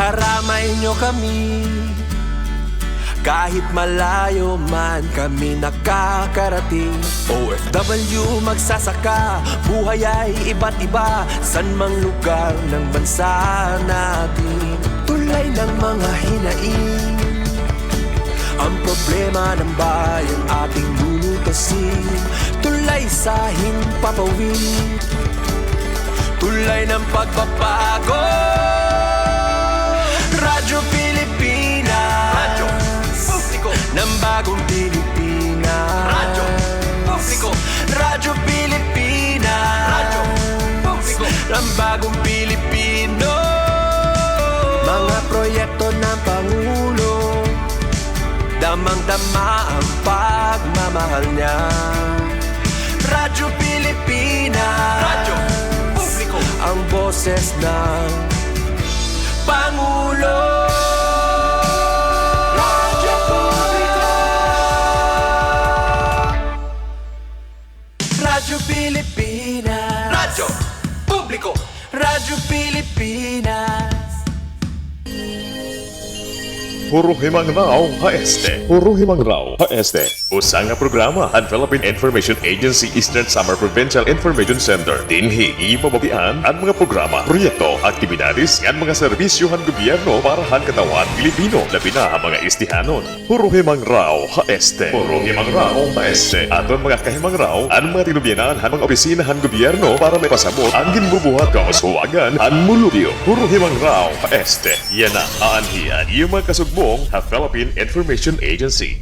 Karamay nyo kami, kahit malayo man kami nakakarating. OFW magsasaka, buhay ay iba't iba, san mang lugar ng bansa natin. Tulay ng mga hinaing, ang problema ng bayan ating lulutasin. Tulay sa himpapawid, tulay ng pagbabago. Radyo Pilipinas, radyo publiko ng bagong Pilipinas. Radyo publiko, Radyo Pilipinas, radyo publiko ng bagong Pilipino. Mga proyekto ng Pangulo, damang-dama ang pagmamahal niya. Radyo Pilipinas, radyo publiko, ang boses ng Pangulo. Radyo publiko, Radyo Pilipinas, radyo publiko, Radyo Pilipinas. Puro Himang Rao HST. Puro Himang Rao HST. Usang nga programa ang Philippine Information Agency Eastern Samar Provincial Information Center. Dinhi ipababian ang mga programa, proyekto, aktibidades, ang mga serbisyohan gobyerno para han katawan Pilipino, labi na ang mga istihanon. Puro Himang Rao HST. Puro Himang Rao HST. Aton mga kahimang raw, ang mga tinubyanan han mga opisinahan gobyerno para may pasabot ang ginbubuhat kauswagan ang mulubyo. Puro Himang Rao HST. Yan na aanhian yung mga kasugmong ha Philippine Information Agency.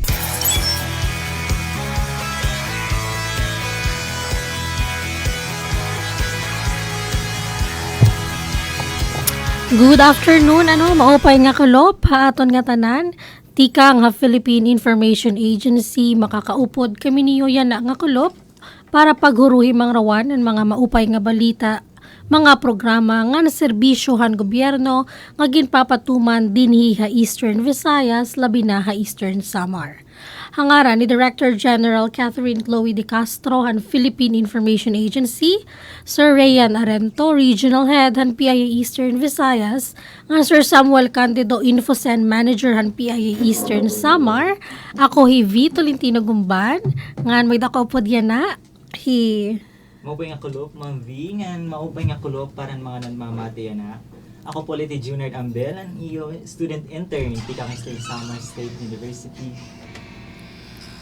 Good afternoon, maupay nga kulop, aton nga tanan. Tika nga Philippine Information Agency, makakaupod kami niyo yan nga kulop para paghuruhi mang rawan ang mga maupay nga balita, mga programa nga naserbisyohan gobyerno nga ginpapatuman dinhi ha Eastern Visayas, labi na ha Eastern Samar. Hangaran ni Director General Catherine Chloe De Castro han Philippine Information Agency, Sir Rayan Arento, Regional Head han PIA Eastern Visayas, nga Sir Samuel Candido, Infocen Manager han PIA Eastern Samar, ako hi V. Tolentino Gumban, ngan may dako po diyan na, Maupay nga kulop, Ma'am V, ngan maupay nga kulop para mga nanmamati na. Ako po ulit Junior Ambel, ang iyo student intern, Tikang State Samar State University.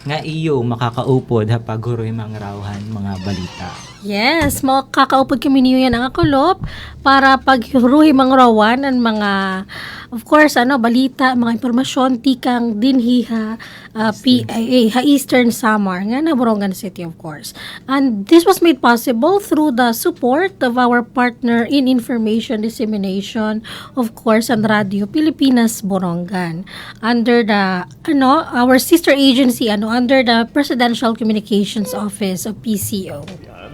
Nga iyo makakaupod ha paghuroy mga rawhan mga balita. Yes, makakaupod kami niyo yan ang kulop para paghuruhi mga rawan ang mga, of course, balita, mga impormasyon, tikang dinhi PIA, Eastern Samar, nga na Borongan City, of course. And this was made possible through the support of our partner in information dissemination, of course, ang Radio Pilipinas Borongan. Under the, our sister agency, under the Presidential Communications Office of PCO.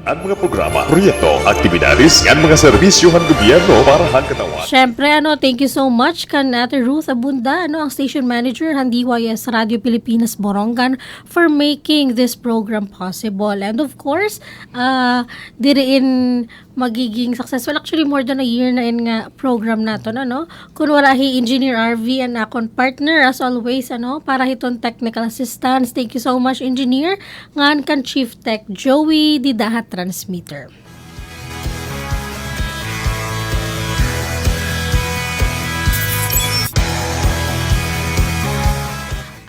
Ang mga programa, proyekto, aktibidades, ang mga serbisyohan gobyerno para han katawan. Siyempre, thank you so much kan Ate Ruth Abunda, ang station manager ng DYS Radio Pilipinas Borongan for making this program possible. And of course, diriin magiging successful. Actually, more than a year na in nga program nato, Kung wala hi Engineer RV and akong partner, as always, para hiton technical assistance. Thank you so much, Engineer. Ngan kan Chief Tech Joey Didahat Transmitter.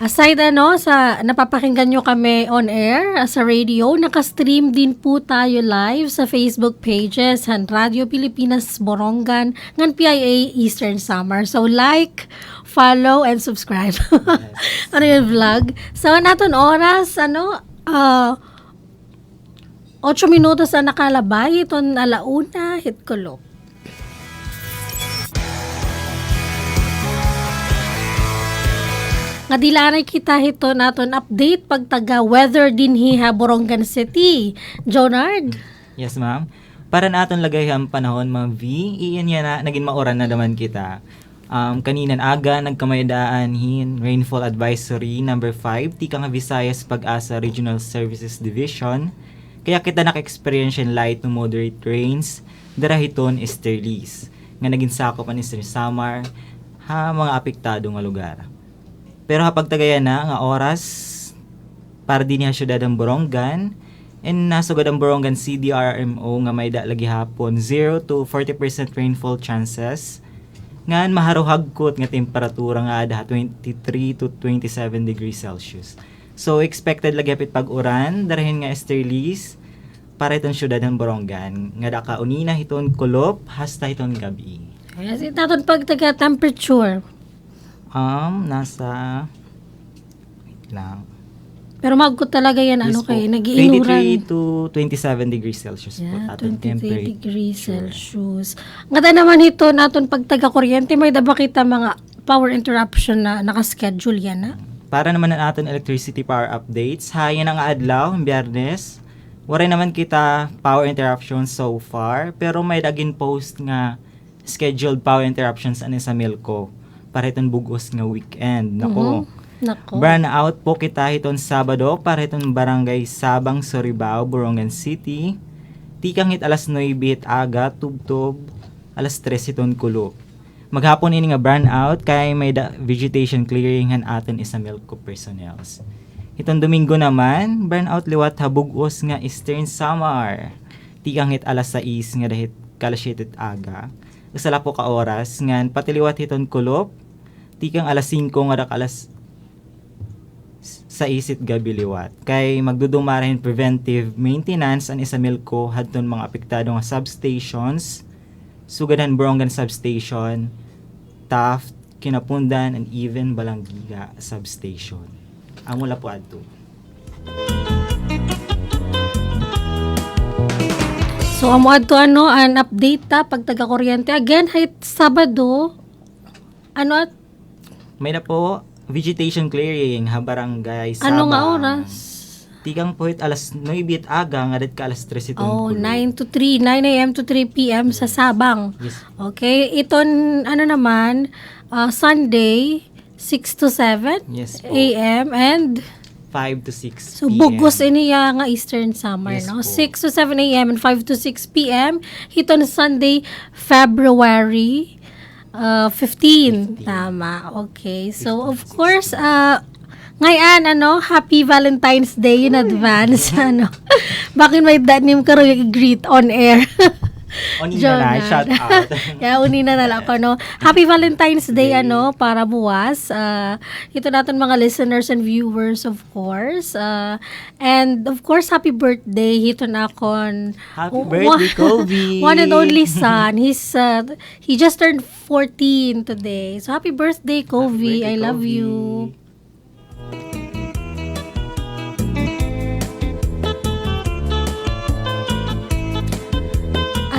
Aside sa napapakinggan nyo kami on air sa radio, nakastream din po tayo live sa Facebook pages ng Radio Pilipinas Borongan ng PIA Eastern Samar. So like, follow, and subscribe. Yes. Vlog. So naton oras, 8 minutos na nakalabay, iton alauna, hit kulop. Nga dilanay kita hito naton update pagtaga weather dinhi ha Borongan City. Jonard? Yes, ma'am. Para naton lagay ang panahon, Ma'am V, iyan yan na, naging mauran na naman kita. Kaninan aga, nagkamayadaan hin Rainfall Advisory number 5, Tikang Visayas Pag-asa Regional Services Division. Kaya kita naka-experience light to moderate rains, darahiton easterlies. Nga naging sakop ni Sir Samar, ha mga apektado nga lugar. Pero hapag tagayan na nga oras para din niya syudad ang Borongan, and nasugad ang Borongan CDRMO nga may lagi hapon 0 to 40% rainfall chances. Ngan maharuhagkot nga temperatura nga ada 23 to 27 degrees Celsius. So expected lagi hapit pag-uran darahin nga esterlies para itong syudad ng Borongan nga da kaunina hiton kulop hasta hiton gabi. Yes, itaton pag taga temperature. Nasa wait lang. Pero magkot talaga yan, Yes ano po. kayo, nag-iinuran. 23 to 27 degrees Celsius po. Yeah, Atong 23 degrees Celsius. Ngada naman ito, naton pag taga-kuryente, may daba kita mga power interruption na nakaschedule yan, na? Para naman ang aton electricity power updates. Hayan ang adlaw, biyernes. Wala naman kita power interruptions so far. Pero may dagin post nga scheduled power interruptions ano sa Milco. Para itong bugos nga weekend. Nako. Nako. Burn out po kita hiton Sabado para hiton Barangay Sabang, Surigao, Borongan City. Tikang hit alas 9 hit aga, tubtob, alas 3 hiton kulo. Maghapon ini nga burn out kay may vegetation clearing han aton isa Milco personnels. Hiton Domingo naman, burn out liwat habugos nga Eastern Samar. Tikang hit alas 6 nga dahit kalasyetet aga. Usala po ka oras ngan patiliwat hiton kulop. Tikang alas 5 nga dak alas sa isit gabi liwat. Kay magdudumarahin preventive maintenance ang isa Milco hadton mga apektado nga substations, Sugadan Borongan Substation, Taft, Kinapundan, and even Balanggiga Substation. Amo la po adto. So, amo adto an update ta pag taga-kuryente. Again, hait Sabado, ano at May na po vegetation clearing ha Barangay Sabang. ano nga oras? Tikang po hit alas 9 at aga nga dit ka alas 3 itong Oh, kulo. 9 a.m. to 3 p.m. sa Sabang. Yes. Okay, iton ano naman, Sunday 6 to 7 Yes po. a.m. and 5 to 6 so p.m. bugos iniya nga Eastern Summer, Yes no? po. 6 to 7 a.m. and 5 to 6 p.m. Hiton Sunday, February 15. Tama. Okay. So, of course, ngayon, Happy Valentine's Day in advance. Bakit may danim ka rin greet on air? Oni na na, shout out. Kaya uni na lang ako, no? Happy Valentine's Day, para buwas. Ito natin mga listeners and viewers, of course. And, of course, happy birthday. Ito na akong... Happy birthday, Kobe. One and only son. He just turned 14 today. So, happy birthday, Kobe. Happy birthday, I love Kobe. you.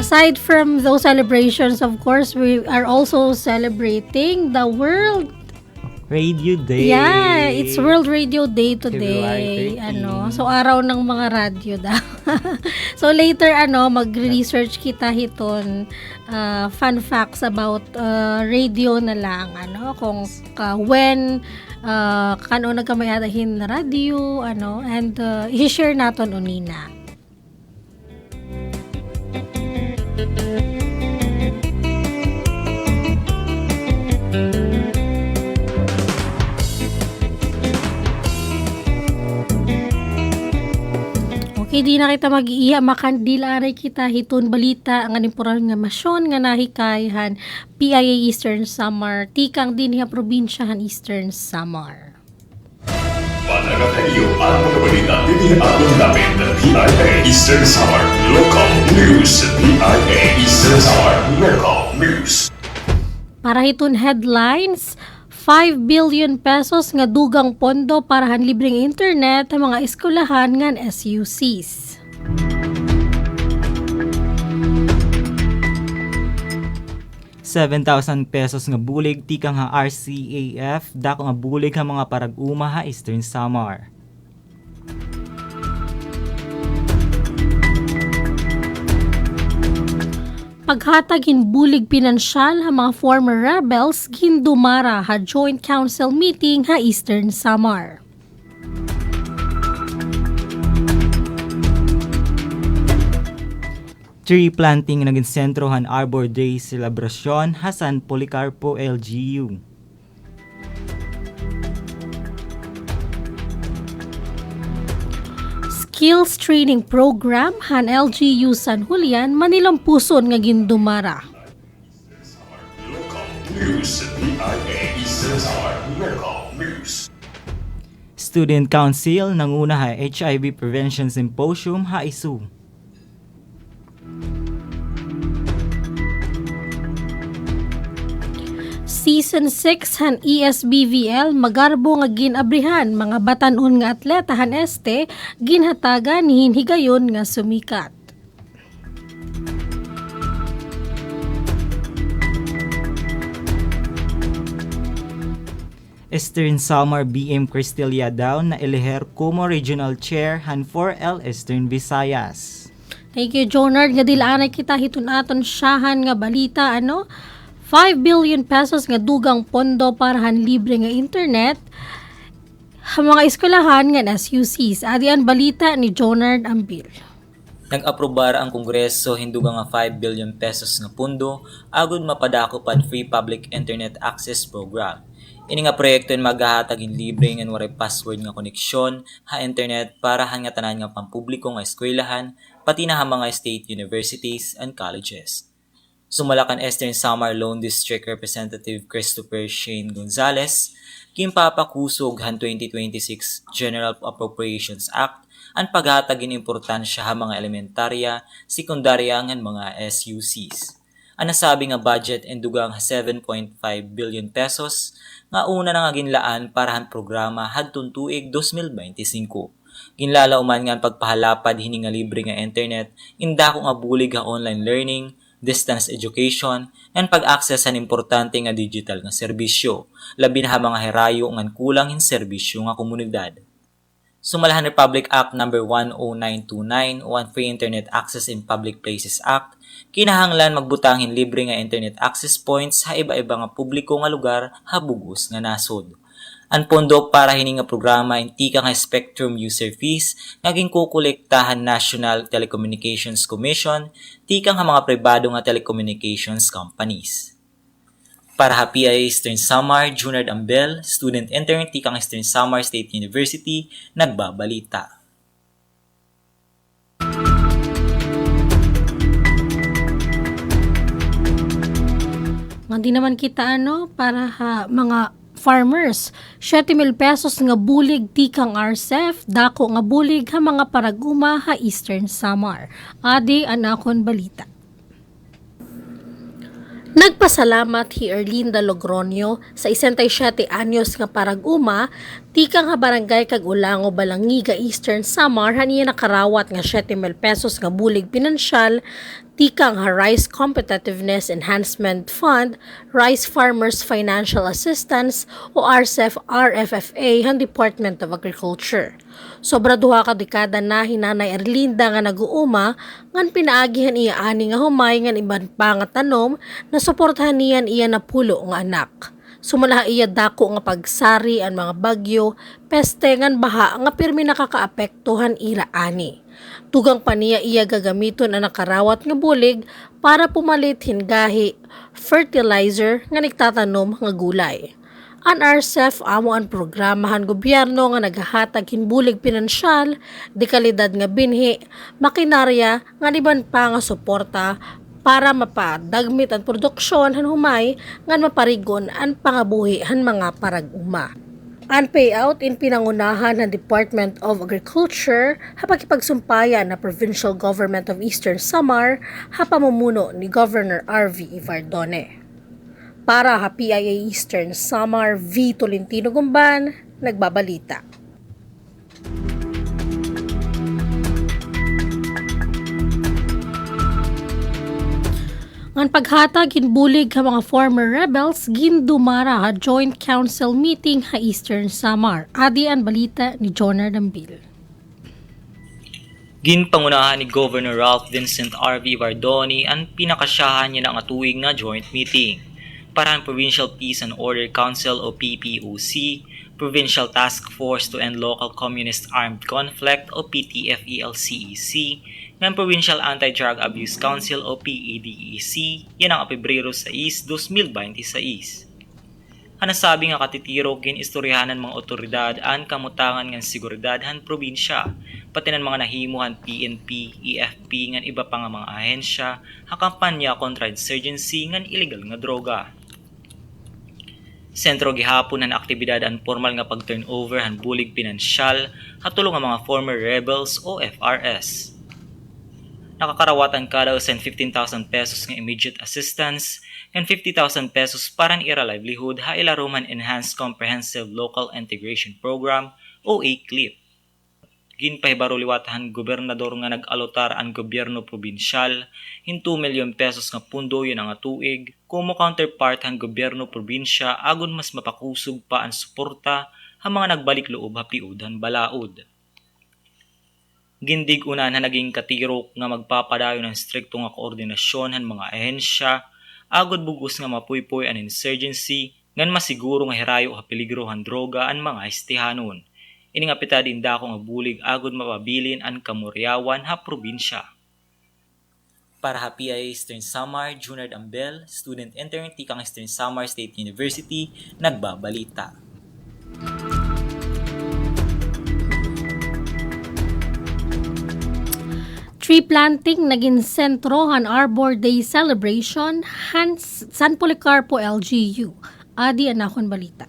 Aside from those celebrations, of course, we are also celebrating the World. Radio Day. Yeah, it's World Radio Day today. February 13. So araw ng mga radyo daw. So later mag-research kita hiton fun facts about radio na lang kung when kano nagkamayadahin na radio and i-share naton unina. Okay, di na kita mag-iya makandilaray kita hiton balita ang animpuran nga masyon nga nahikayhan PIA Eastern Samar tikang din nga probinsyahan Eastern Samar. Panagatan iyo ang mga balita din aton namin ng PIA Eastern Samar Local News. PIA Eastern Samar Local News. Para hiton headlines, 5 billion pesos nga dugang pondo para han libreng internet sa mga eskwelahan ngan SUCs. ₱7,000 nga bulig tikang ha RCAF dako nga bulig ha mga parag-uma ha Eastern Samar. Paghatag bulig pinansyal ha mga former rebels gindumara ha Joint Council meeting ha Eastern Samar. Tree planting naging sentrohan Arbor Day Celebration Hasan Policarpo LGU. Skills Training Program han LGU San Julian Manilang Puson nga gindumara. Local News, PIA Eastern Samar Local News. Student Council nanguna ha HIV Prevention Symposium ha isu. Season 6 han ESBVL magarbo nga ginabrihan mga batanon nga atleta han este ginhatagan ni hinhigayon nga sumikat. Eastern Samar BM Cristelia daw na eleher como Regional Chair han 4L Eastern Visayas. Thank you, Jonard. Nga dilaanay kita hitun-aton siyahan nga balita, 5 billion pesos nga dugang pondo para han libre nga internet mga eskwelahan nga SUCs. Adian balita ni Jonard Ambil. Nag-aprobar ang Kongreso hindugang nga 5 billion pesos nga pundo agud mapadako pan Free Public Internet Access Program. Ini nga proyekto maghahatagin libre nga waray password nga koneksyon ha internet para han nga tanan nga pampubliko nga eskwelahan pati na ha mga state universities and colleges. Sumalakan Eastern Samar Lone District Representative Christopher Shane Gonzales, kimpapakusog han 2026 General Appropriations Act ang paghatagin importansya ha mga elementarya, sekundarya ngan mga SUCs. Ang nasabi nga budget endugang 7.5 billion pesos nga una na nga ginlaan para han programa hadtong tuig 2025. Ginlala uman nga pagpahalapad hini nga libre nga internet, indako nga bulig nga online learning, distance education, and pag-access sa importante nga digital nga serbisyo, labi na mga herayo ngan kulang in serbisyo nga komunidad. Sumalahan Republic Act No. 10929 o ang Free Internet Access in Public Places Act, kinahanglan magbutangin libre nga internet access points ha iba-iba nga publiko nga lugar ha bugos nga nasod. Ang pondo para hini nga programa inti ka nga spectrum user fees nga ginkukolektahan National Telecommunications Commission tika nga mga pribado nga telecommunications companies. Para ha PIA Eastern Samar, Junard Ambel, student intern tika nga Eastern Samar State University, nagbabalita. Nga di naman kita para ha mga farmers, 7,000 pesos nga bulig tikang RCEF, dako nga bulig ha mga paraguma ha Eastern Samar. Adi anakon balita. Nagpasalamat hi Erlinda Logronio sa 67 anyos nga paraguma, tika nga barangay kag Ulango Balangiga Eastern Samar haniya nakarawat nga 7,000 pesos nga bulig pinansyal, tika nga Rice Competitiveness Enhancement Fund, Rice Farmers Financial Assistance o RCEF-RFFA ng Department of Agriculture. Sobra duha ka dekada na hinanay Erlinda nga nag-uuma ngan pinaagihan iya ani nga humay ngan iban pa nga tanom na suportahan niyan iya na pulo nga anak. Sumalaha iya dako nga pagsari ang mga bagyo, peste ngan baha nga pirmi nakakaapektuhan ira ani. Tugang pa niya iya gagamiton ang nakarawat nga bulig para pumalit hingahi fertilizer nga nagtatanom nga gulay. Ang RCEF amo ang programahan gobyerno nga naghahatag hinbulig pinansyal, dekalidad nga binhi, makinarya nga liban pa nga suporta para mapadagmit ang produksyon han humay ngan maparigon ang pangabuhi han mga paraguma. Ang payout in pinangunahan ng Department of Agriculture hapagipagsumpaya na Provincial Government of Eastern Samar hapamumuno ni Governor R.V. Ivardone. Para ha PIA Eastern Samar, V. Tolentino Gumban, nagbabalita. Ang paghatag hinbulig ha mga former rebels gindumara ha Joint Council Meeting ha Eastern Samar. Adi ang balita ni Jonard Ambil. Ginpangunahan ni Governor Ralph Vincent R.V. Vardoni ang pinakasyahan niya ng atuig nga joint meeting para ang Provincial Peace and Order Council o PPOC, Provincial Task Force to End Local Communist Armed Conflict o PTFELCEC, ng Provincial Anti-Drug Abuse Council o PADEC yan ang Pebrero 6, 2026. Ang nasabi nga katitiro istoryahan mga otoridad ang kamutangan ng seguridad han probinsya, pati ng mga nahimuhan PNP, EFP ngan iba pa nga mga ahensya, ha kampanya kontra insurgency ngan illegal nga droga. Sentro gihapon ang aktibidad ang formal nga pag-turnover han bulig pinansyal hatulong ang mga former rebels o FRS. Nakakarawatan kada sa 15,000 pesos ng immediate assistance and 50,000 pesos para ira livelihood ha ilaruman Enhanced Comprehensive Local Integration Program o ACLIP. Ginpahibaruliwatahan gobernador nga nag-alotar ang gobyerno probinsyal in 2 milyon pesos nga pundo yun ang tuig, kumo counterpart ang gobyerno probinsya agon mas mapakusog pa ang suporta ha mga nagbalik loob ha piudan balaod. Gindig una na naging katirok nga magpapadayo ng strikto nga koordinasyon han mga ahensya agod bugos nga mapuypoy an insurgency ngan masiguro nga hirayo ha peligro han droga an mga estihanon. Ini nga pitad inda ko nga bulig agod mapabilin an kamuryawan ha probinsya. Para ha PIA Eastern Samar, Junard Ambel, student intern tikang Eastern Samar State University, nagbabalita. Tree planting naging sentro han Arbor Day celebration han San Policarpo LGU. Adi anakon balita.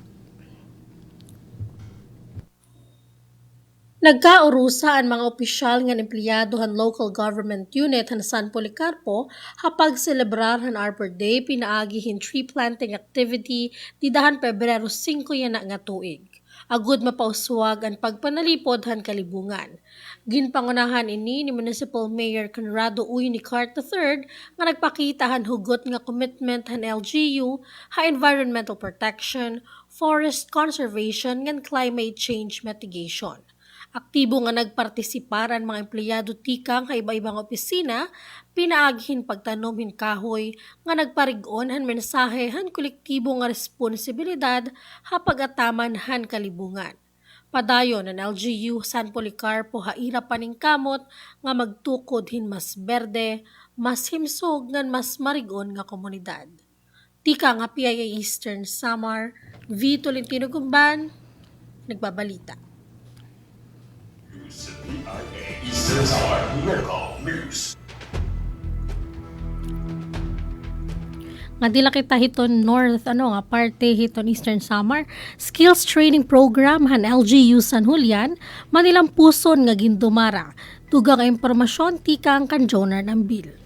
Nagkaurusa ang mga opisyal nga empleyado han local government unit han San Policarpo hapag celebrar han Arbor Day pinaagi hin tree planting activity di dahan Pebrero 5 yan nga tuig. Agud mapauswag ang pagpanalipod han kalibungan. Ginpangunahan ini ni Municipal Mayor Conrado Uy Nicart III nga nagpakita han hugot nga commitment han LGU ha environmental protection, forest conservation ngan climate change mitigation. Aktibo nga nagpartisipar ang mga empleyado tikang sa iba-ibang opisina, pinaaghin pagtanom hin kahoy nga nagparigon han mensahe han kolektibo nga responsibilidad ha pagataman han kalibungan. Padayon ang LGU San Policarpo haira paning kamot nga magtukod hin mas berde, mas himsog ngan mas marigon nga komunidad. Tika nga PIA Eastern Samar, V. Tolentino Gumban, nagbabalita. Eastern Samar Local News. Nga dila kita hiton North, nga parte hiton Eastern Samar, Skills Training Program han LGU San Julian, manilang puson nga gindumara. Tugang impormasyon tikang kan Jonar ng Bill.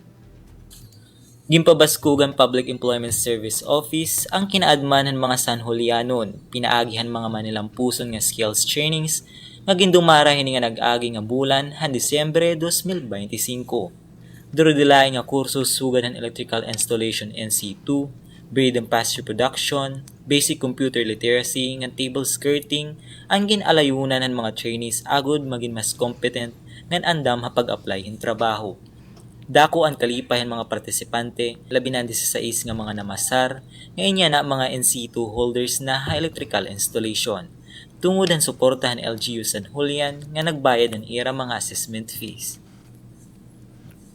Gimpabaskugan Public Employment Service Office ang kinaadman ng mga San Julianon, pinaagihan mga manilang puson nga skills trainings nga gindumara hini nga nag-agi nga bulan han Disyembre 2025. Durodilay nga kurso sugad han Electrical Installation NC2, Breed and Pasture Production, Basic Computer Literacy nga table skirting ang ginalayunan ng mga trainees agod maging mas competent ngan andam ha pag-apply hin trabaho. Dako ang kalipay ang mga partisipante, labi na 16 nga mga namasar, ngayon yan na mga NC2 holders na ha electrical installation. Tungod ang suportahan LGU San Julian nga nagbayad ng ira mga assessment fees.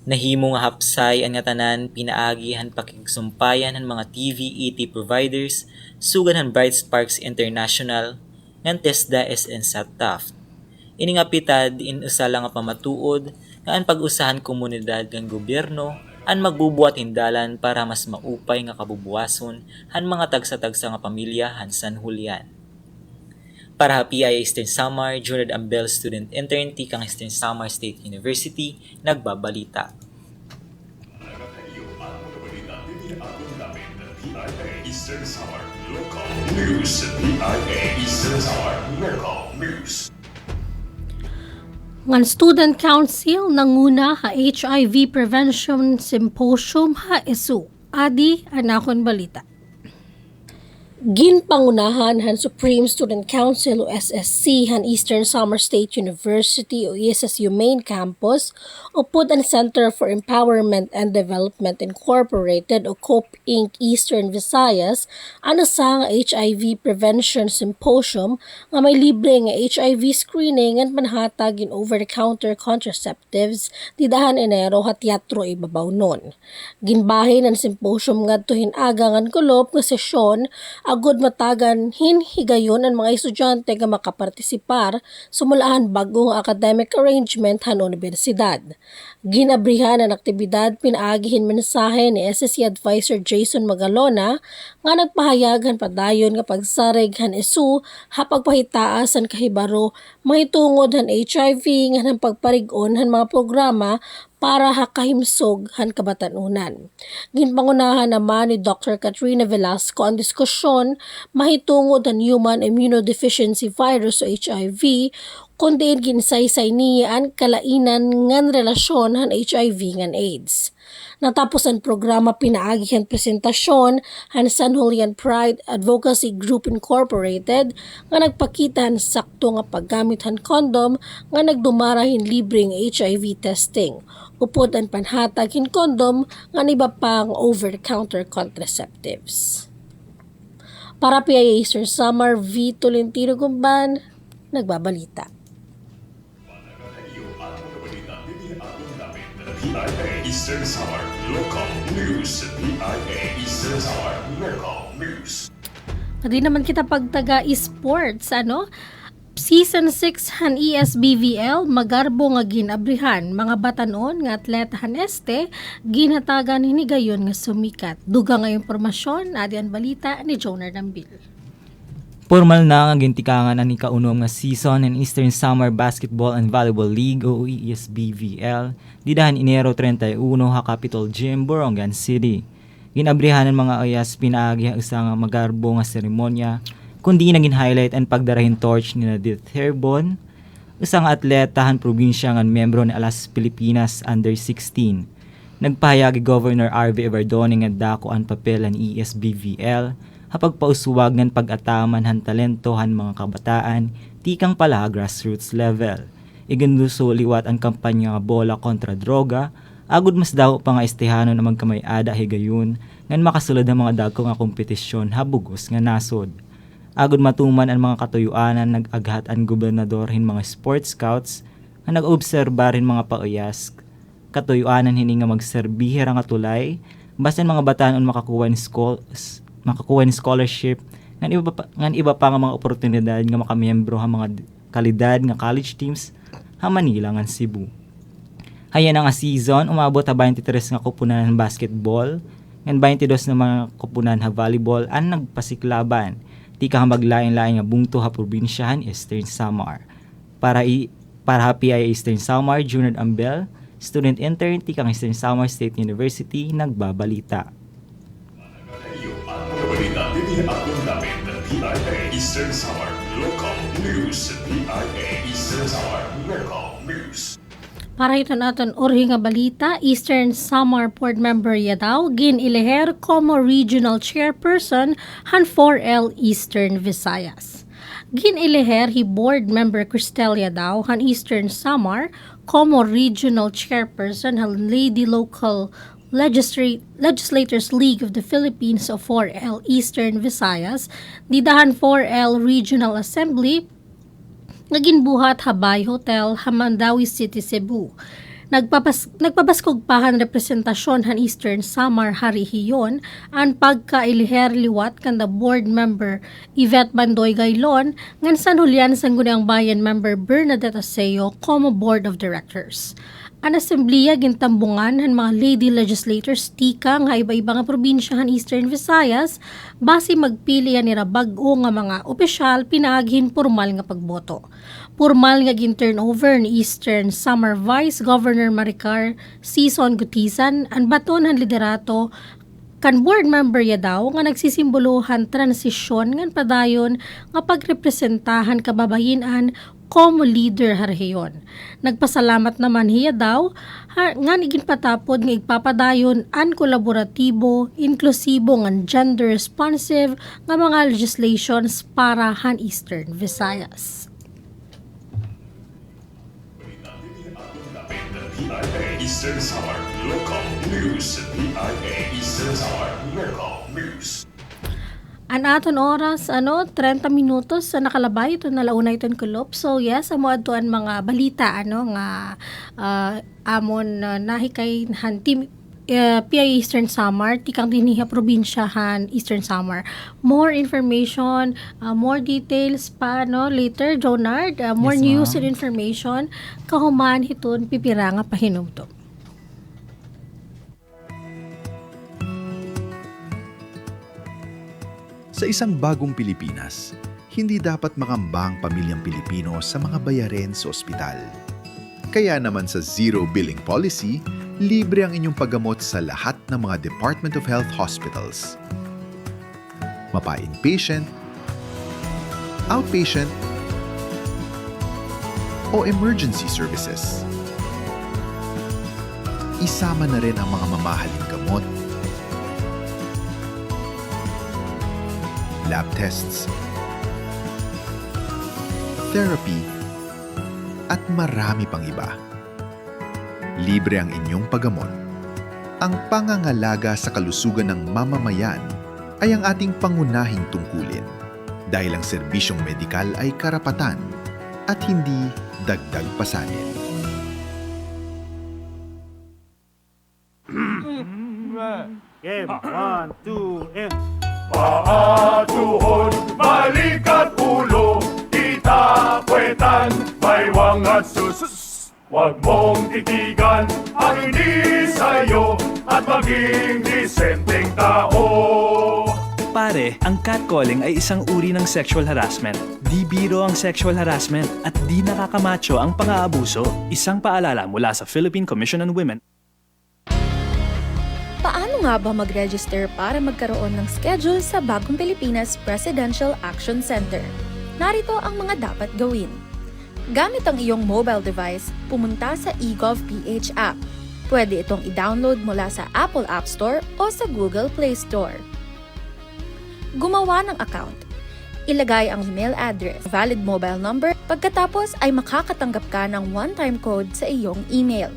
Nahimo nga hapsay ang tanan pinaagihan pakigsumpayan ng mga TV/ET providers sugad ng Bright Sparks International ng TESDA SN Taft. Ini nga pitad inusala nga pamatuod nga ang pag-usahan komunidad ng gobyerno ang magbubuhat hindalan para mas maupay nga kabubuason han mga tagsa-tagsa nga pamilya han San Julian. Para ha PIA Eastern Samar, Junard Ambel student intern tikang Eastern Samar State University, nagbabalita. Eastern Samar Local News. PIA Eastern Samar Local News. Ngan Student Council nanguna ha HIV Prevention Symposium ha ESU. Adi anakon balita. Ginpangunahan han Supreme Student Council o SSC han Eastern Summer State University o ESSU Main Campus o PUD ang Center for Empowerment and Development Incorporated o COPE Inc. Eastern Visayas ano sa nga HIV Prevention Symposium nga may libre nga HIV screening at manhatag in over-the-counter contraceptives didahan Enero ha teatro ibabaw nun. Ginbahin ang symposium ngadto hinaga ngan kulop nga sesyon agud matagan hinhigayon ang mga estudyante nga makapartisipar sumulahan bagong academic arrangement han universidad. Ginabrihan ang aktibidad pinaagihin mensahe ni SSC Advisor Jason Magalona nga nagpahayaghan padayon nga pagsarig han isu hapagpahitaas ang kahibaro mahitungod han HIV nga han pagparig-on han mga programa para hakahimsog han kabatanunan. Ginpangunahan naman ni Dr. Katrina Velasco ang diskusyon mahitungod ang human immunodeficiency virus o HIV kundi ginsaysay niya ang kalainan ngan relasyon han HIV ngan AIDS. Natapos ang programa pinaagi ang presentasyon han San Julian Pride Advocacy Group Incorporated nga nagpakita han sakto nga paggamit han kondom nga nagdumarahin libreng HIV testing. Upod ang panhatag hin kondom nga iba pang over-the-counter contraceptives. Para PIA Eastern Summer, V. Tolentino Gumban, nagbabalita. PIA Eastern Summer Local News. PIA Eastern Summer Local News. Hindi naman kita pagtaga esports, Season 6 han ESBVL magarbo nga ginabrihan mga batanon nga atletahan ginhatagan hinigayon nga sumikat. Duga nga impormasyon adi ang balita ni Jonar Dambil. Formal na nga gintikangan ang ikaunom nga season ng Eastern Summer Basketball and Volleyball League o ESBVL didahan Enero 31 ha Capitol Gym, Borongan City. Ginabrihan ng mga ayas pinaagi ang isang magarbo nga seremonya kundi naging highlight ang pagdarahin torch ni Nadith Herbon, isang atleta han probinsya ng membro ni Alas Pilipinas Under 16. Nagpahayagi Governor R.V. Everdone nga dako ang papel ng ESBVL hapagpausuwag ng pag-ataman han talento han mga kabataan tikang pala grassroots level. Iganduso liwat ang kampanya nga bola kontra droga, agud mas daw pa nga estehano na magkamay-ada higayon ngan makasulod ang mga dagko nga kompetisyon habugos nga nasod. Agud matuman ang mga katuyuanan nag-aghat ang gobernador hin mga sports scouts nga nag-obserba rin mga pauyas katuyuanan hini nga magserbihe ra nga tulay basin mga batanon makakuha ni scholarship ngan iba pa nga mga oportunidad nga makamiyembro ha mga kalidad nga college teams ha Manila ngan Cebu. Hayan nga season umabot ha 23 nga kupunan ng basketball ngan 22 na mga kupunan ha volleyball ang nagpasiklaban. Di ka maglain-lain nga bungto ha probinsyahan Eastern Samar. Para PIA Eastern Samar, Junior Ambel, student intern, tikang Eastern Samar State University, nagbabalita. Balita din atong namin ng PIA Eastern Summer Local News. PIA Eastern Summer Local News. Para ito natin orhi nga balita, Eastern Samar Board Member Yadaw, Gin Ileher como Regional Chairperson, han 4L Eastern Visayas. Gin Ileher, hi Board Member Cristel Yadaw, han Eastern Samar, como Regional Chairperson, han Lady Local Legislators League of the Philippines o 4L Eastern Visayas, didahan 4L Regional Assembly, naging buhat Habay Hotel, Hamandawi City, Cebu. Nagpabaskog pahan representasyon han Eastern Samar Harihiyon ang pagkailiher liwat kan the board member Yvette Bandoy Gaylon ngan San Julian Sangguniang Bayan member Bernadette Aseo como board of directors. Ang assemblea gintambungan han mga lady legislators tika nga iba-iba nga probinsya han Eastern Visayas base magpili ni bag-o nga mga opisyal pinaaghin formal nga pagboto. Formal nga gin-turnover ni Eastern Samar Vice Governor Maricar Sison Gutisan ang baton han liderato kan board member ya daw nga nagsisimbolohan transisyon ngan padayon nga pagrepresentahan kababayinan como leader ha rehiyon. Nagpasalamat naman hiya daw nga nigin patapod nga igpapadayon an kolaboratibo, inklusibo nga gender responsive nga mga legislations para han Eastern Visayas. PIA Eastern Samar Local News. PIA Eastern Samar Local News. An aton oras, 30 minutos sa nakalabay, ito nalauna iton kulop. So yes, amo adtoan mga balita, nga amon nahikay han team PIA Eastern Samar, tikang diniha probinsyahan Eastern Samar. More information, more details pa, later, Jonard, more Yes, news ma'am. and information, kahuman hiton pipira nga pahinumto. Sa isang bagong Pilipinas, hindi dapat makamba ang pamilyang Pilipino sa mga bayarin sa ospital. Kaya naman sa Zero Billing Policy, libre ang inyong paggamot sa lahat ng mga Department of Health hospitals. Mapa-inpatient, outpatient, o emergency services. Isama na rin ang mga mamahaling gamot, lab tests, therapy, at marami pang iba. Libre ang inyong paggamot. Ang pangangalaga sa kalusugan ng mamamayan ay ang ating pangunahing tungkulin dahil ang serbisyong medikal ay karapatan at hindi dagdag pasanin. Game, 1, 2, and... Paatuhon, balikat ulo, itapwetan, baywang at susus. Huwag mong titigan ang hindi sa'yo at maging disenteng tao. Pare, ang catcalling ay isang uri ng sexual harassment. Di biro ang sexual harassment at di nakakamacho ang pang-aabuso. Isang paalala mula sa Philippine Commission on Women. Paano nga ba mag-register para magkaroon ng schedule sa Bagong Pilipinas Presidential Action Center? Narito ang mga dapat gawin. Gamit ang iyong mobile device, pumunta sa eGovPH app. Pwede itong i-download mula sa Apple App Store o sa Google Play Store. Gumawa ng account. Ilagay ang email address, valid mobile number, pagkatapos ay makakatanggap ka ng one-time code sa iyong email.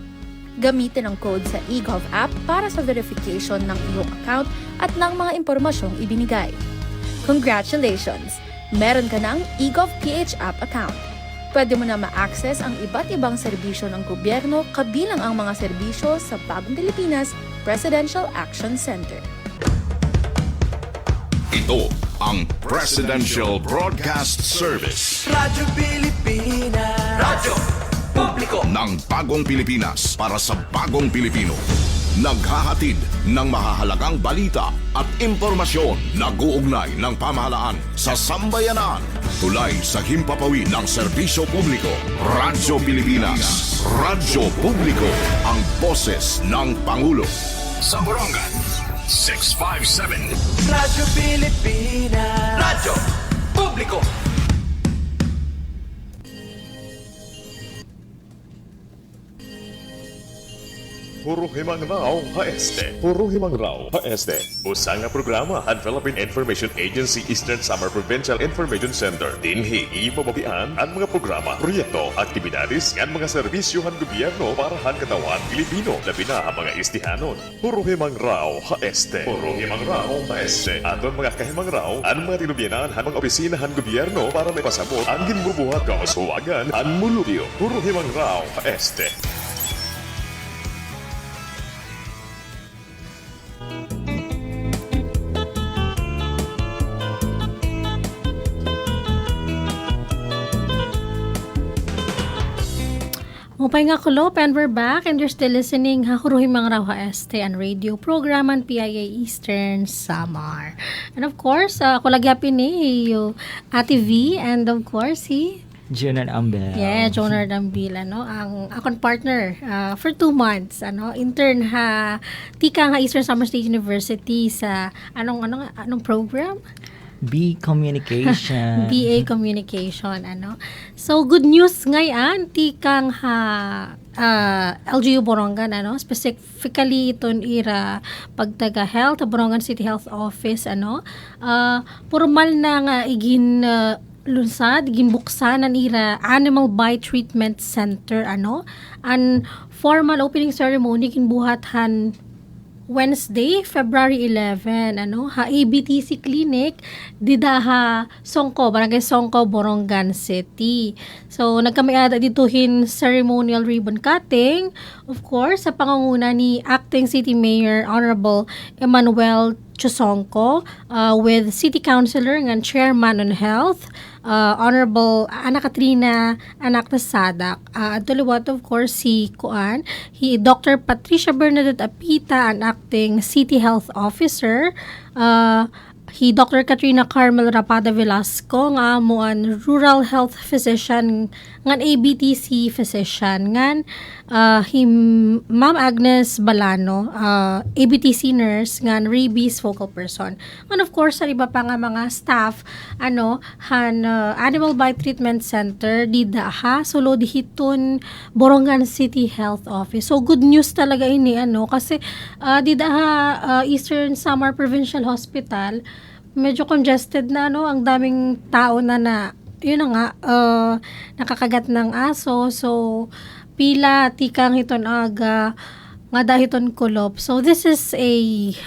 Gamitin ang code sa eGov app para sa verification ng iyong account at ng mga impormasyong ibinigay. Congratulations! Meron ka ng eGov PH app account. Pwede mo na ma-access ang iba't ibang serbisyo ng gobyerno kabilang ang mga serbisyo sa Bagong Pilipinas Presidential Action Center. Ito ang Presidential Broadcast Service Radyo Pilipinas. Radyo Publiko ng Bagong Pilipinas para sa Bagong Pilipino. Naghahatid ng mahahalagang balita at impormasyon na guugnay ng pamahalaan sa sambayanan. Tulay sa himpapawid ng serbisyo publiko. Radyo Pilipinas. Radyo Publiko. Ang boses ng Pangulo. Sa Borongan, 657. Radyo Pilipinas. Radyo Publiko. Puro himang raw HSD. Puro himang raw HSD. Usa nga programa ang Philippine Information Agency Eastern Samar Provincial Information Center. Dinhi ipababian ang mga programa, proyekto, aktibidades ng mga serbisyohan gobyerno para han katawan Pilipino, labi na ang mga istihanon. Puro himang raw HSD. Puro himang raw HSD. Aton mga kahimang raw ang mga tinubyanan ang mga opisinahan gobyerno para may pasabot ang ginbubuhat kauswagan ang mulubyo. Puro himang raw HSD. Mupay nga kulop, and we're back, and you're still listening Hakuruhi Mga Raw HST and radio program ang PIA Eastern Samar. And of course, ako lagyapin yung Ate V, and of course, Junard Ambel. Yeah, Jonard Ambil, ang akong partner for 2 months, intern tika nga Eastern Samar State University sa anong program? B communication. BA Communication, ano. So, good news ngayon, tikang LGU Borongan, ano, specifically iton ira pagtaga health, Borongan City Health Office, ano, formal na nga igin lunsad, ginbuksan ang ira Animal Bite Treatment Center, ano, an formal opening ceremony kinbuhatan Wednesday, February 11, ano, ABTC Clinic, didaha Songko, Barangay Songko, Borongan City. So, nagkamiada dituhin ceremonial ribbon cutting, of course, sa pangunguna ni Acting City Mayor Honorable Emmanuel Chusongko, with City Councilor ng Chairman on Health, Honorable Ana Katrina Anak na Sadak. Tuliwat, of course, si Dr. Patricia Bernadette Apita, an Acting City Health Officer, Dr. Katrina Carmel Rapada Velasco, nga amuan Rural Health Physician, ngan ABTC Physician, ngan Ma'am Agnes Balano, ABTC Nurse, ngan Rabies Focal Person. And of course, sa iba pa nga mga staff, Animal Bite Treatment Center, didaha, solo dihiton Borongan City Health Office. So, good news talaga ini, kasi didaha Eastern Samar Provincial Hospital, medyo congested na, ang daming tao na yun na nga, nakakagat ng aso. So, pila, tikang hiton aga, nga dahiton kulop. So, this is a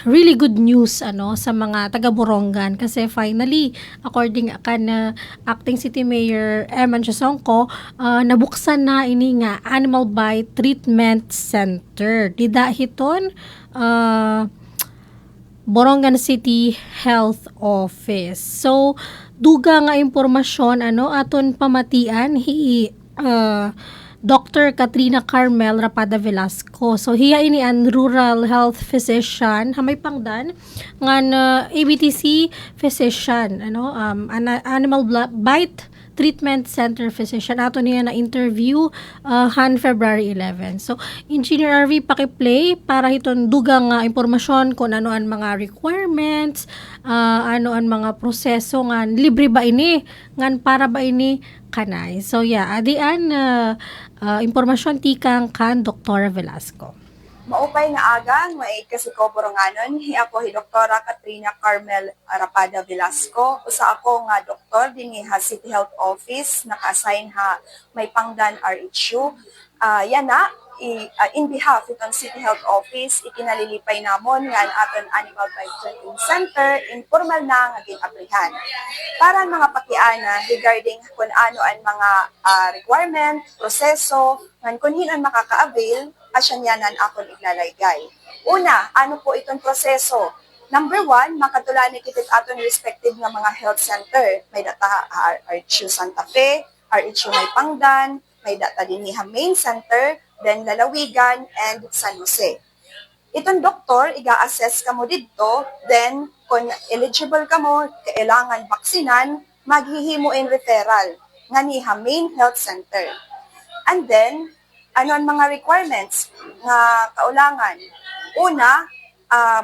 really good news, sa mga taga-Borongan. Kasi finally, according kan Acting City Mayor Eman Chusongko, nabuksan na ini nga Animal Bite Treatment Center. Di dahiton, Borongan City Health Office. So, duga nga impormasyon, aton pamatian, Dr. Katrina Carmel Rapada Velasco. So, hiya ini an rural health physician, hamay pangdan, ngan ABTC physician, Animal Bite Treatment Center Physician. Ato niya na interview February 11. So, Engineer RV pakiplay para hiton dugang impormasyon kung ano ang mga requirements, ano ang mga proseso ngan libre ba ini, ngan para ba ini kanay. So, adian impormasyon tikang kan Dr. Velasco. Maupay nga agang, maid kasi ko Boronganon, ako Doktora Katrina Carmel Rapada Velasco. Usa ako nga doktor din ha City Health Office, naka-assign ha may pangdan RHU. Yan na, in behalf itong City Health Office, ikinalilipay namon nga ang aton Animal Bite Treatment Center, informal na nga ginaplihan. Para mga pakiana regarding kung ano ang mga requirement, proseso, kung hinan makaka-avail, asyanyanan akong iglalaygay. Una, ano po itong proseso? Number 1, makatulani kitit aton respective nga mga health center. May data RHU Santa Fe, RHU May Pangdan, may data din ni Main Center, then Lalawigan, and San Jose. Itong doktor, iga-assess ka mo dito, then kung eligible ka mo, kailangan vaksinan, maghihimo in referral nga ni Main Health Center. And then, ano ang mga requirements nga kaulangan? Una,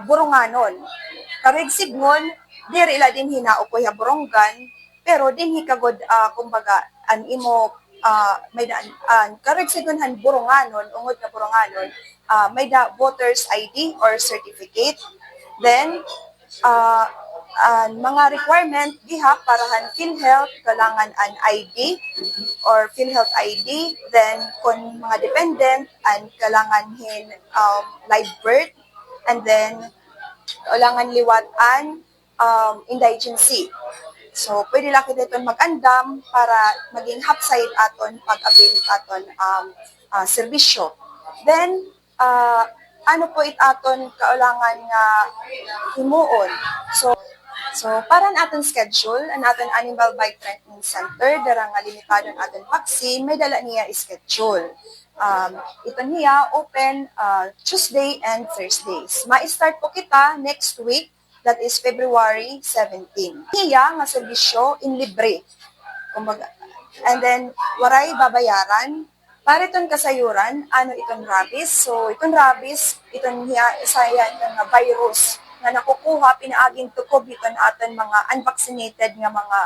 Boronganon. Karigsigon, diri ila din hinaukoy ha Borongan, pero din hikagod, kumbaga, an imo, may daan, karigsigon han Boronganon, ungod na Boronganon, may da voters ID or certificate. Then, mga requirement diha para han PhilHealth, kailangan an ID or PhilHealth ID. Then kung mga dependent, an kailangan hin live birth, and then kailangan liwatan indigency. So pwede lang kita itong mag-andam para maging hapside aton pag-avail aton serbisyo. Then ano po aton kailangan nga himuon. So para ang aton schedule, ang aton Animal Bite Treatment Center, darang limitado ang aton vaccine, may dala niya schedule. Ito niya open Tuesday and Thursdays. Ma-start po kita next week, that is February 17. Niya nga serbisyo in libre. And then, waray babayaran. Para itong kasayuran, ano itong rabies? So, itong rabies, itong niya, isa yan ng virus nga nakukuha pinaaging tukob iton aton mga unvaccinated nga mga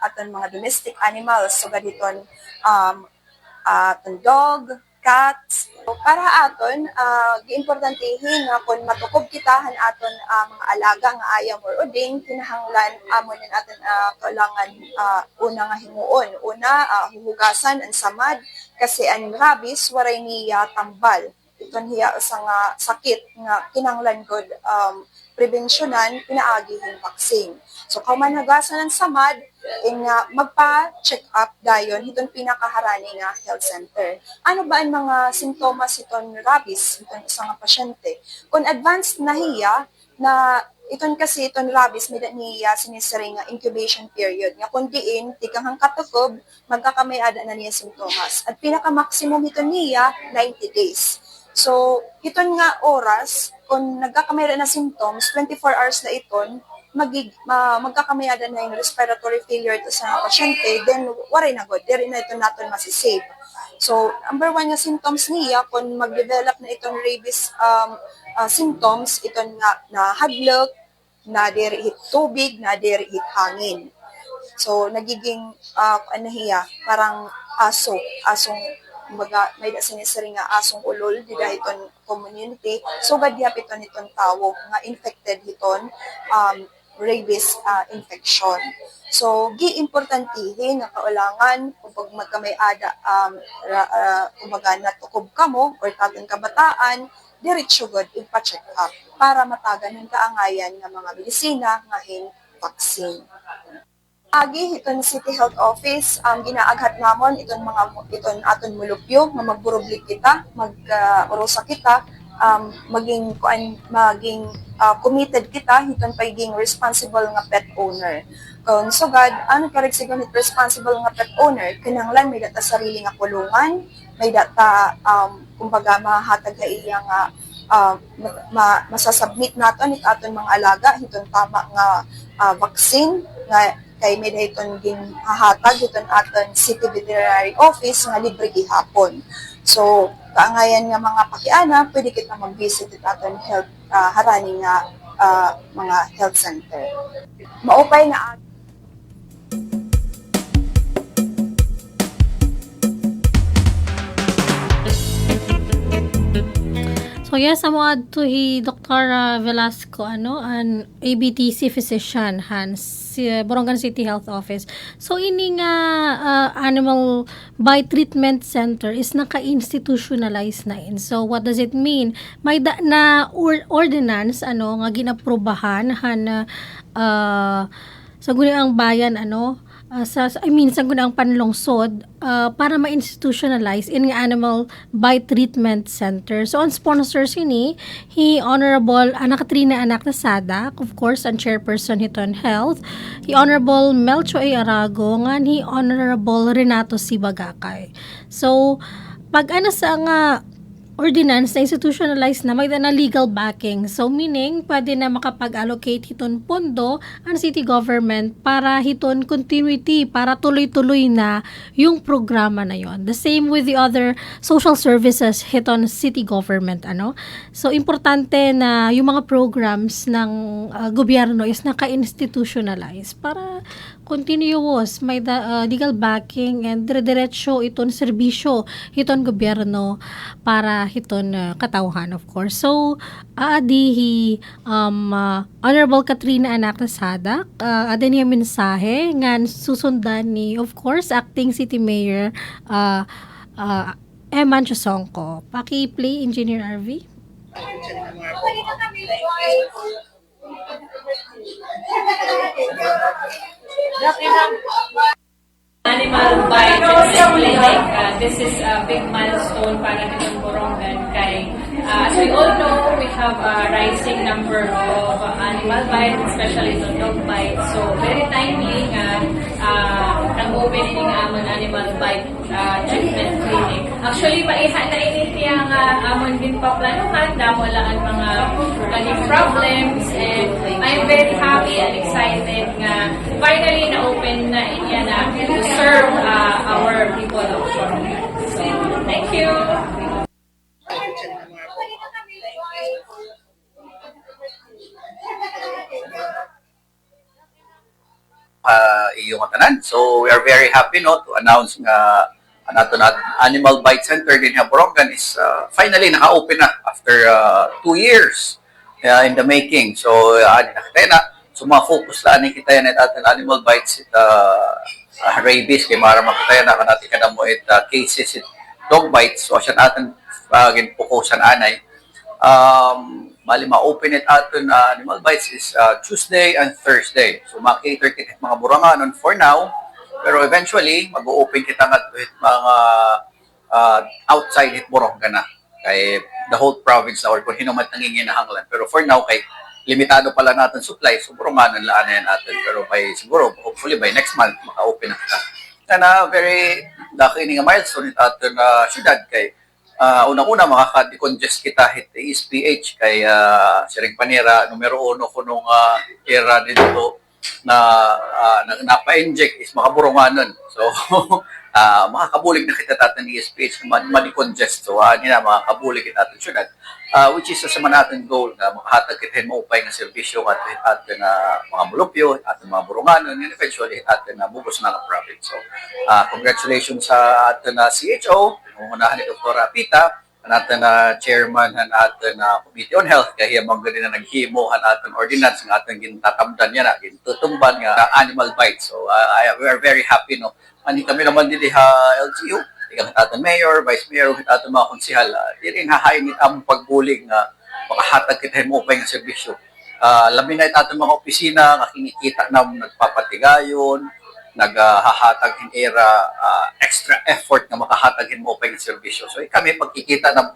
aton mga domestic animals so gaditon aton dog, cats. Para aton, giimportantehin nga kung matukob kitahan aton mga alaga nga ayaw or uding, kinahanglan amon din aton kailangan una nga himuon. Una, huhugasan ang samad kasi ang rabies waray niya tambal. Iton hiya sa nga sakit nga kinahanglan gud prevensyonan pinaagihin vaccine. So kauman hugasan ang samad, nga magpa-check up dayon hiton pinakaharani nga health center. Ano ba ang mga simptomas iton rabies iton isa nga pasyente? Kung advanced na hiya na iton kasi iton rabies may niya sinisiri nga incubation period nga kun diin tigang katukob magkakamay-ada na niya simptomas. At pinaka-maximum iton niya 90 days. So iton nga oras kung nagkakamay na symptoms 24 hours na iton magkakamayada na yung respiratory failure to sa pasyente, then waray na good, diri na ito natin masisave. So, number one nga symptoms niya, kung mag-develop na itong rabies symptoms, itong na hadlok, na diri hit tubig, na diri hit hangin. So, nagiging, parang asong, may sinisiri nga asong ulol, di dahil itong community. So, gadyap iton itong tao, nga infected iton, rabies infection. So, gi-importantihin nga kaulangan kung magkamay-ada kumbaga natukob ka mo or tatang kabataan, diretso gud ipa-check up para matagan ng kaangayan ng mga medisina nga vaccine. Agi iton City Health Office ginaaghat namon iton aton mulupyo nga magburublik kita, mag-urusa kita maging committed kita hiton pagiging responsible nga pet owner. Kung sugad, ano karigsigon hit responsible nga pet owner? Kinahanglan may data sarili nga kulungan, may data kumbaga mahatag nga iya nga masasubmit naton it aton mga alaga hiton tama nga vaccine nga kay may dahiton ginhahatag hiton aton City Veterinary Office nga libre gihapon. So, kaangayan nga mga pakiana, pwede kita mag-visit at aton health harani nga mga health center. Maupay na So yes, amo adto hi Dr. Velasco an ABTC physician si Borongan City Health Office. So ini nga animal bite treatment center is naka-institutionalize na in. So what does it mean? May na ordinance nga ginaprobahan sa ang bayan sa ang panlungsod para ma-institutionalize in nga animal bite treatment center. So, ang sponsors ini, Honorable Katrina Anak Sadak, of course, ang chairperson hiton health, Honorable Melcho A. Arago, nga Honorable Renato Sibagakay. So, pag sa nga ordinance na institutionalized na may na legal backing. So, meaning, pwede na makapag-allocate hiton pondo ang city government para hiton continuity, para tuloy-tuloy na yung programa na yon. The same with the other social services hiton city government. So, importante na yung mga programs ng gobyerno is naka-institutionalize para continuous, may legal backing and dire-diretso iton serbisyo hiton gobyerno para hiton katawhan, of course. So, Honorable Katrina Anak Sadak, niya mensahe nga susundan ni, of course, Acting City Mayor Eman Chosongko. Paki-play, Engineer RV. Animal bite clinic. This is a big milestone para sa Borongan kay as we all know, we have a rising number of animal bites, especially the dog bite. So very timely nga nag-open ng amon animal bite treatment clinic. Actually, maiha na initiya nga amon din paplanuhan damo lang ang mga kaning problems, and I'm very happy and excited nga finally na-open na inya na to serve our people of Borongan. So, thank you! iyong tanan. So we are very happy no to announce nga nato na Animal Bite Center din sa Borongan is finally naka-open na after 2 years in the making. So nakita na so ma-focus lang ni kita yan at Animal Bites it rabies kay mara makita na kanati kada mo it cases it dog bites. So siya natin ginpukusan anay. Mali ma-open it aton Animal Bites is Tuesday and Thursday. So ma-cater kita mga Boronganon for now. Pero eventually, mag-open kita nga with mga outside it Borongan na. Kay the whole province or kung hinumat nanginginahanglan. Pero for now, kay limitado pala natin supply. So Boronganon laan na yan natin. Pero siguro, hopefully by next month, maka-open na kita. Na very laki nga milestone it aton syudad kay unang-una makaka-decongest kita hit ESPH kay Siring Panira numero 1 ko nung era dito na napa-inject is makaburonganon. So makakabulig na kita tatin ng ESPH na ma-decongest. So nila makakabulig kita tatin syudad. Which is sa natin goal na makahatag kita maupay ng serbisyo at atin na mga mulupyo, atin mga buronganon, and eventually atin na bubos na ng province. So congratulations sa atin na CHO, unahan ni Dr. Apita, natin na chairman natin na Committee on Health kaya mga na naghimo natin ordinance ng ating gintatamdan niya na gintutumban nga Animal Bite. So we are very happy no. Ani kami naman dili LGU, igang ating mayor, vice mayor, ating mga konsehal, dili hahain ang pagbulig nga makahatag kita mo pa ng serbisyo. Labi na ating mga opisina nga kinikita na nagpapatigayon, naghahatag in era extra effort na makahatagin mo pa yung serbisyo. So kami pagkikita na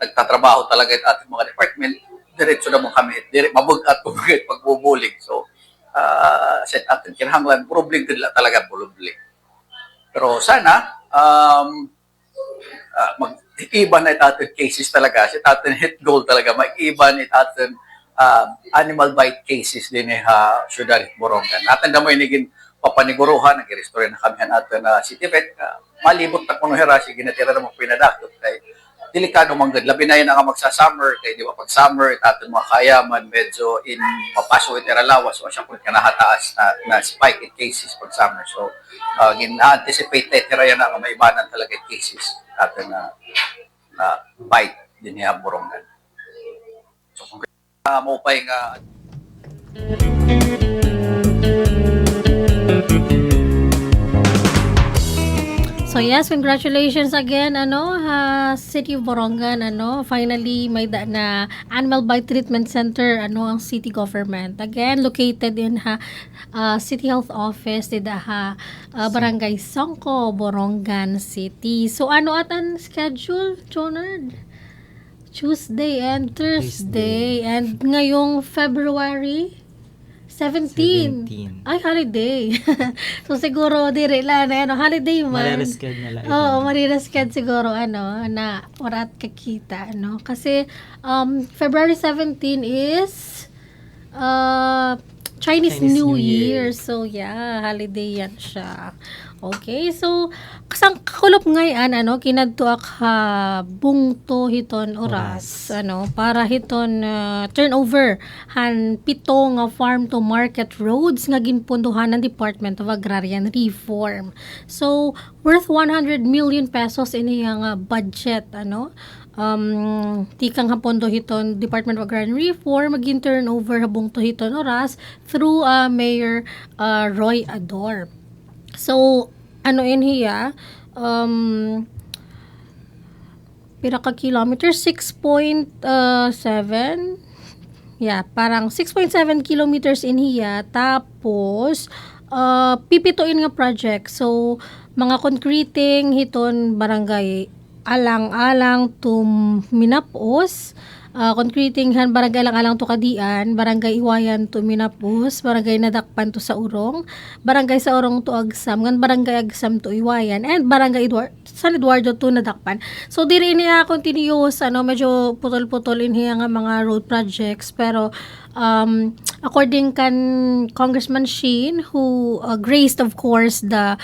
nagtatrabaho talaga at ating mga department, diretso na mo kami, mabugat pagbubulig. So set atin kinahanglan, problem din talaga problem. Pero sana mag-iba na atin cases talaga, set atin hit goal talaga, mag-iba na atin Animal Bite cases din syudad Borongan. Atin na mo inigin papaniguruhan, nag-restore na kami natin na City Vet, malibot na kuno hirasi, ginatira na mo pinadakot, kay delikado manggad, labi na yun ang magsa-summer, kay di ba pag summer, atin mga kayaman, medyo papaso itira lawas, so siya kung kanahataas na spike in cases pag summer, so gina-anticipate itira yan na maibanan talaga in cases, atin na bite din niya Borongan. So kung maupay nga So yes, congratulations again City of Borongan finally may na Animal Bite Treatment Center ang city government. Again, located in City Health Office Barangay Songko, Borongan City. So atan schedule, Jonard? Tuesday and Thursday and ngayong February 17. Ay, holiday. So, siguro, dire lang holiday man. Marirescad na lang. Oo, marirescad siguro, na orat kakita, Kasi, February 17 is, Chinese New Year. So, yeah, holiday yan siya. Okay, so, kasang kakulop ngayon, kinadtuak bungto hiton oras, para hiton turnover han pito nga farm to market roads nga ginpunduhan ng Department of Agrarian Reform. So, worth 100 million pesos iniyang budget, tikang hapondo hiton Department of Agrarian Reform maging turnover habong to hiton oras through Mayor Roy Ador. So, pira ka kilometer? 6.7. Yeah, parang 6.7 kilometers in hiya. Tapos, pipituin nga project. So, mga concreting hiton barangay Alang-alang to Minapos, concreting han barangay Alang-alang to Kadian, barangay Iwayan to Minapos, barangay Nadakpan to Saurong, barangay Saurong to Agsam, ngan barangay Agsam to Iwayan, and barangay San Eduardo to Nadakpan. So diri niya continuous medyo putol-putol inhiya nga mga road projects, pero according kan Congressman Sheen, who graced of course the